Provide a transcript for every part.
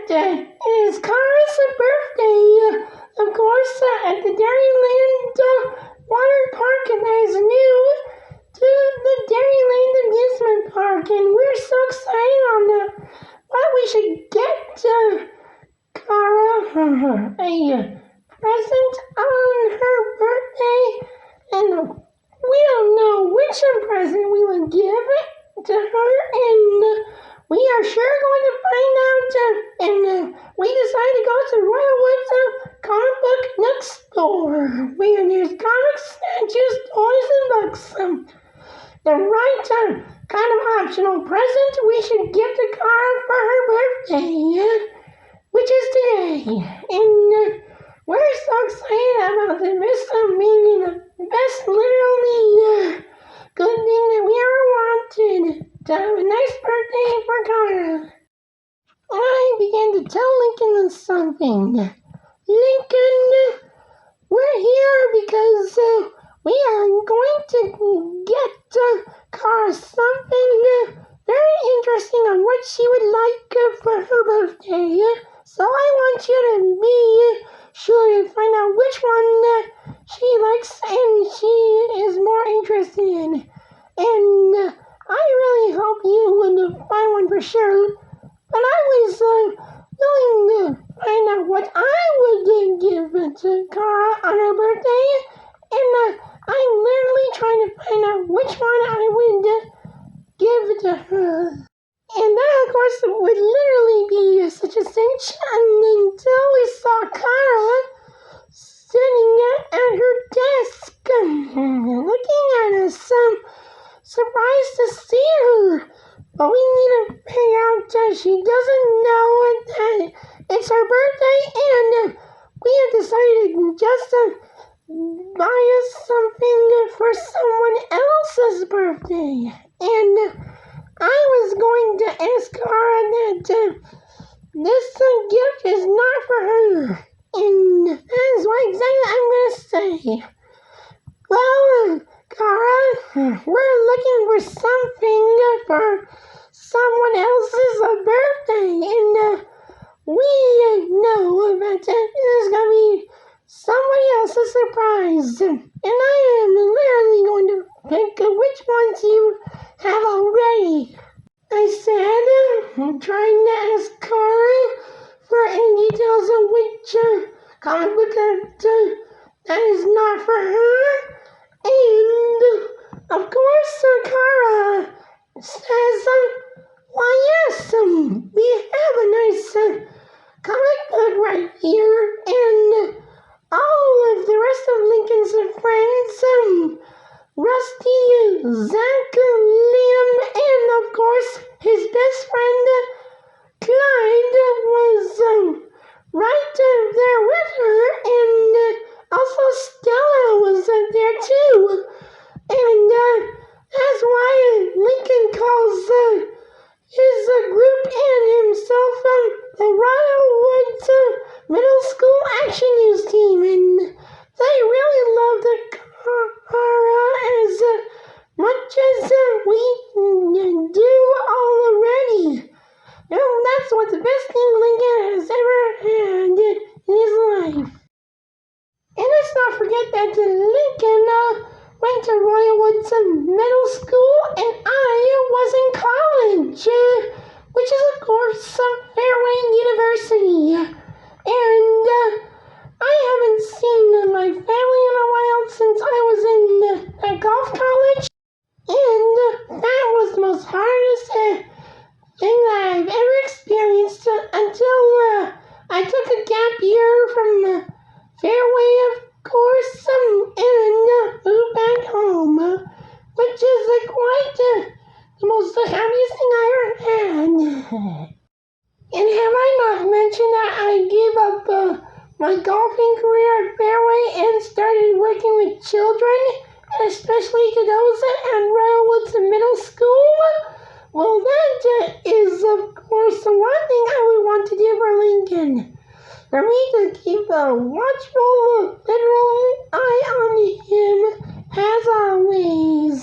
it is Cara's birthday, of course, at the Dairyland Water Park, and that is new to the Dairyland Amusement Park, and we're so excited on what we should get Cara a present on her birthday, and we don't know which present we would give to her, and we are sure going to find out, and we decided to go to Royalwood's comic book nook store, where there's comics, statues, toys, and books. The right kind of optional present we should give to Cara for her birthday, which is today, and we're so excited about this being the best, literally, good thing that we ever wanted, to have a nice birthday for Cara. I began to tell Lincoln something. Lincoln, we're here because we are going to get Cara something very interesting on what she would like for her birthday. So I want you to be sure to find out which one she likes and she is more interested in. And I really hope you would find one for sure. But I was willing to find out what I would give to Cara on her birthday. And I'm literally trying to find out which one I would give to her. And that, of course, would literally be such a cinch until we saw Cara sitting at her desk, looking at us, surprised to see her. But we need to figure out she doesn't know that it's her birthday, and we have decided just to buy us something for someone else's birthday. And I was going to ask Cara that this gift is not for her, and that is what exactly I'm going to say. Well, Cara, we're looking for something for someone else's birthday, and we know that it is going to be somebody else's surprise, and I am literally going to pick which ones you have already. I said, trying to ask Cara for any details of which comic book that is not for her. And, of course, Cara says, why yes, we have a nice comic book right here, and all of the rest of Lincoln's friends, Rusty, Zack, Liam, and of course his best friend Clyde was right there with her, and also Stella was there too, and that's why Lincoln calls his group and himself the Royalwood Middle School Action News Team, and they really love the Cara as much as we do already. That's what the best thing Lincoln has ever had in his life. And let's not forget that Lincoln went to Royalwood's middle school, and I was in college, which is of course Fairway University. And I haven't seen my family in a while since I was in golf college, and that was the most hardest thing that I've ever experienced until I took a gap year from Fairway, of course, and moved back home, which is quite the most happiest thing I ever had. And have I not mentioned that I gave up my golfing career at Fairway and started working with children, especially to those at Royalwood's Middle School? Well, that is, of course, the one thing I would want to do for Lincoln. For me to keep a watchful, literal eye on him, as always.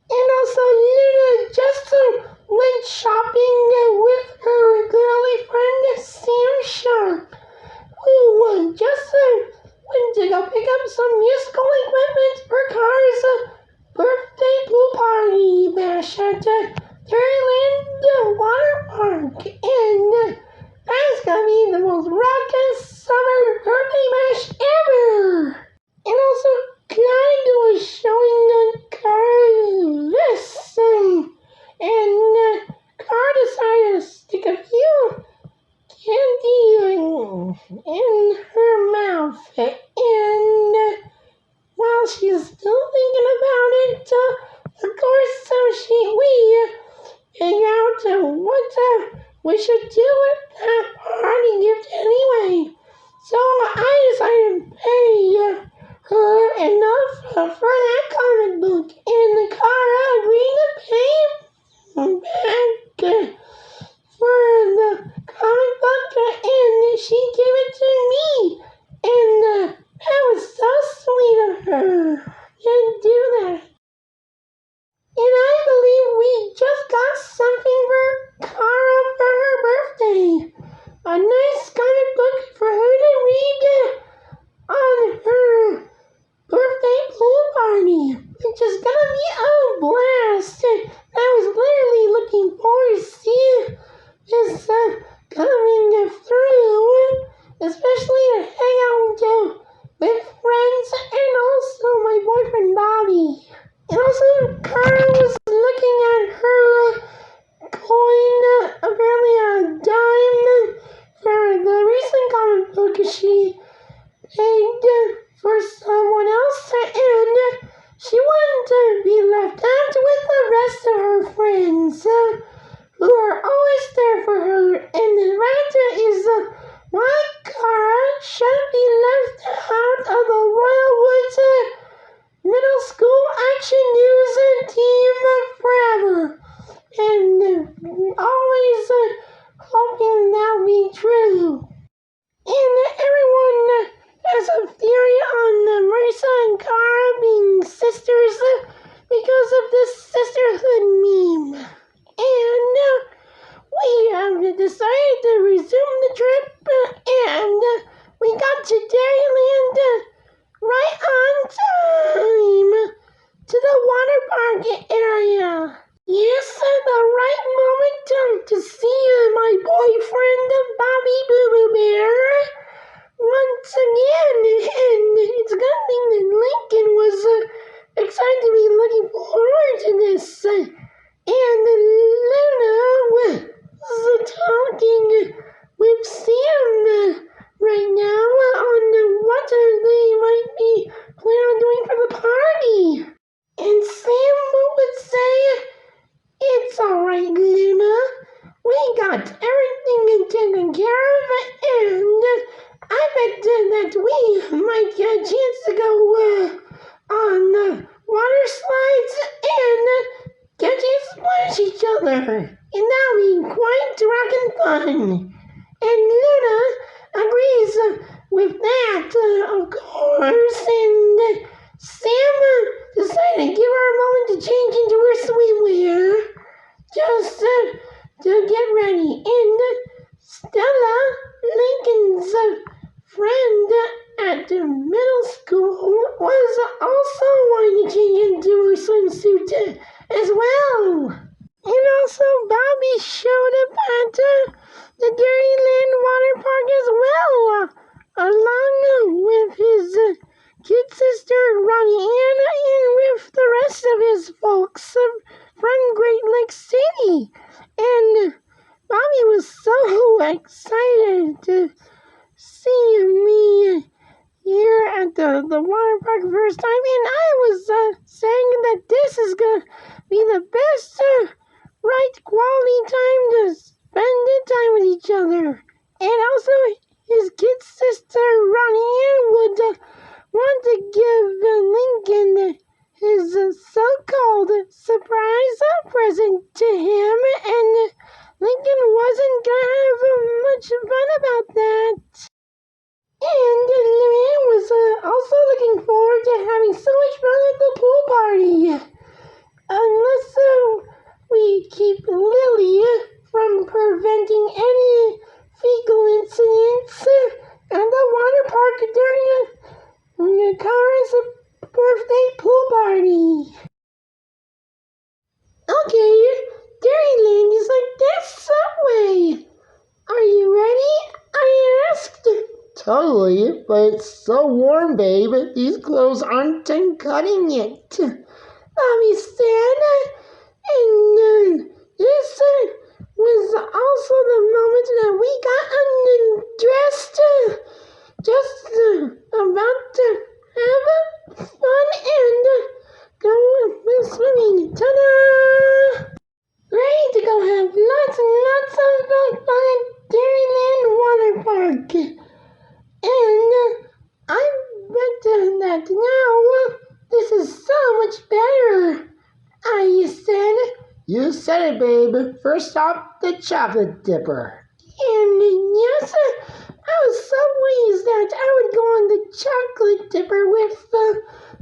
And also, Luna just went shopping with her Dairyland Water Park, and that's gonna be the most rockin' summer birthday bash ever. And also, Clyde was showing the car this, and car decided to stick a few candy in her mouth, and while she's still thinking about it, of course, we figure out what we should do with that party gift anyway. So I decided to pay her enough for that comic book, and Cara agreed to pay back for the comic book, and she gave it to me, and that was so sweet of her to do that. And I believe we just got something for Cara for her birthday. A nice comic book for her to read on her birthday pool party, which is gonna be a blast. I was literally looking forward to see this coming through, especially to hang out with friends and also my boyfriend Bobby. And also, Cara was looking at her coin, apparently a dime, for the recent comic book she paid for someone else, and she wanted to be left out with the rest of her friends, who are always there for her, and that is why Cara shouldn't be left out of the Royal Woods Middle School Action News team forever, and always hoping that'll be true. And everyone has a theory on Marisa and Cara being sisters because of this sisterhood meme. And we have decided to resume the trip, and we got to Dairyland right on time to the water park area. Yes, the right moment to see my boyfriend Bobby Boo Boo Bear once again, and it's a good thing that Lincoln was excited to be looking forward to this, and Luna was talking with Sam right now on what they might be planning on doing for the party. And Sam would say, "It's alright, Luna. We got everything taken care of, and I bet that we might get a chance to go on water slides and get to splash each other. And that'll be quite rockin' fun." And Luna agrees with that, of course, and Sam decided to give her a moment to change into her swimwear, just to get ready. And Stella, Lincoln's friend at the middle school, was also wanting to change into her swimsuit as well. And also Bobby showed up at the Dairyland Water Park as well, along with his kid sister Ronnie Ann, and with the rest of his folks from Great Lake City. And Bobby was so excited to see me here at the water park the first time, and I was saying that this is gonna be the best right quality time to spend the time with each other. And also his kid sister Ronnie Ann would want to give Lincoln his so-called surprise present to him, and Lincoln wasn't gonna have much fun about that. And Luann was also looking forward to having so much fun at the pool party. Unless we keep Lily from preventing any fecal incidents at the water park during Cara's birthday pool party. Okay, there totally, but it's so warm, babe. These clothes aren't cutting it. Mommy said, and this was also the moment that we got undressed, just about to have fun and go swimming. Ta-da! Ready to go have lots and lots of fun at Dairyland Water Park. And I bet that now this is so much better. I said. You said it, babe. First stop, the chocolate dipper. And yes, I was so pleased that I would go on the chocolate dipper with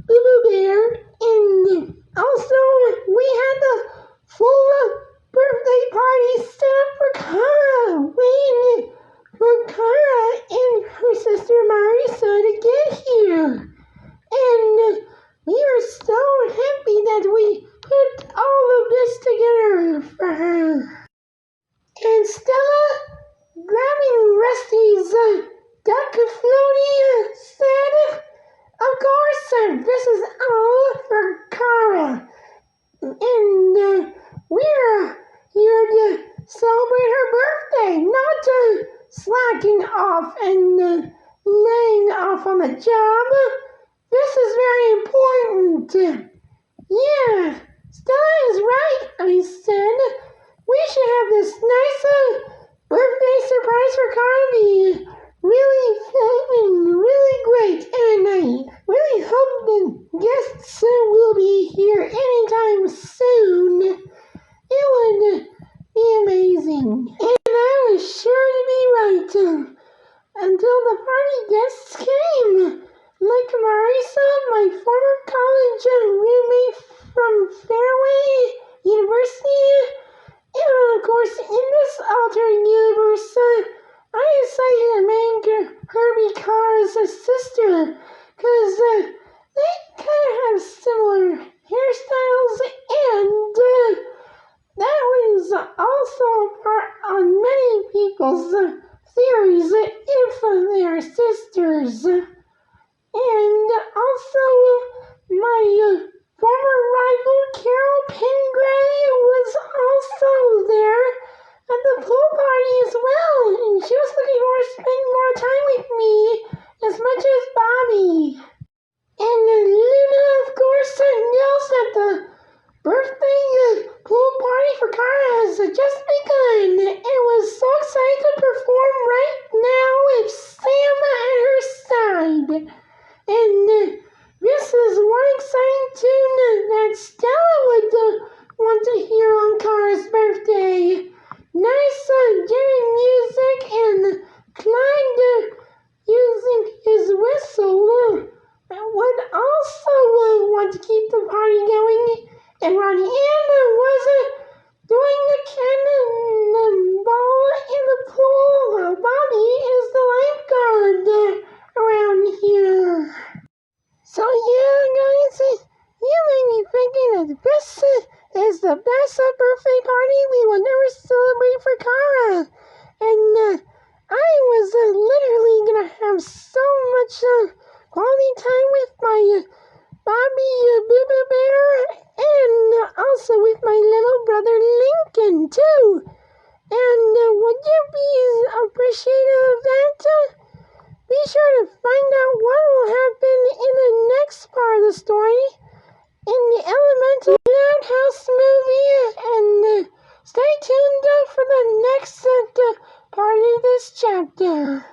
Boo Bear. And also, we had the full birthday party set up for Cara, waiting for Cara and her sister Marisa to get here. And we were so happy that we put all of this together for her. And Stella, grabbing Rusty's duck floaty, said, "Of course, this is all for Cara. And we're here to celebrate her birthday, not slacking off and laying off on the job. This is very important." Yeah, Stella is right, I said. We should have this nice birthday surprise for Cara. Really fun and really great. And I really hope the guests will be here anytime soon. It would be amazing. And I was sure to be right until the party guests came. Like Marisa, my former college roommate from Fairway University. And of course, in this alternate universe, I decided to make her be Cara's sister, because they kind of have similar hairstyles, and that was also a part on many people's theories if they are sisters. And also, my former rival Carol Pingrey was also there at the pool party as well, and she was looking forward to spending more time with me as much as Bobby. And Luna, of course, knows that the birthday pool party for Cara has just begun, and was so excited to perform right now with Sam at her side. And this is one exciting tune that Stella would want to hear on Cara's birthday. Nice jamming music and Clyde using his whistle would also want to keep the party going. And Ronnie Anna was doing the cannonball in the pool while Bobby is the lifeguard around here. So yeah, guys, you may be thinking that this is the best birthday party we will never celebrate for Cara. And I was literally gonna have so much quality time with my Bobby Boo Bear, and also with my little brother Lincoln too. And would you be appreciative of that? Be sure to find out what will happen in the next part of the story in the L-ementals House movie, and stay tuned for the next part of this chapter.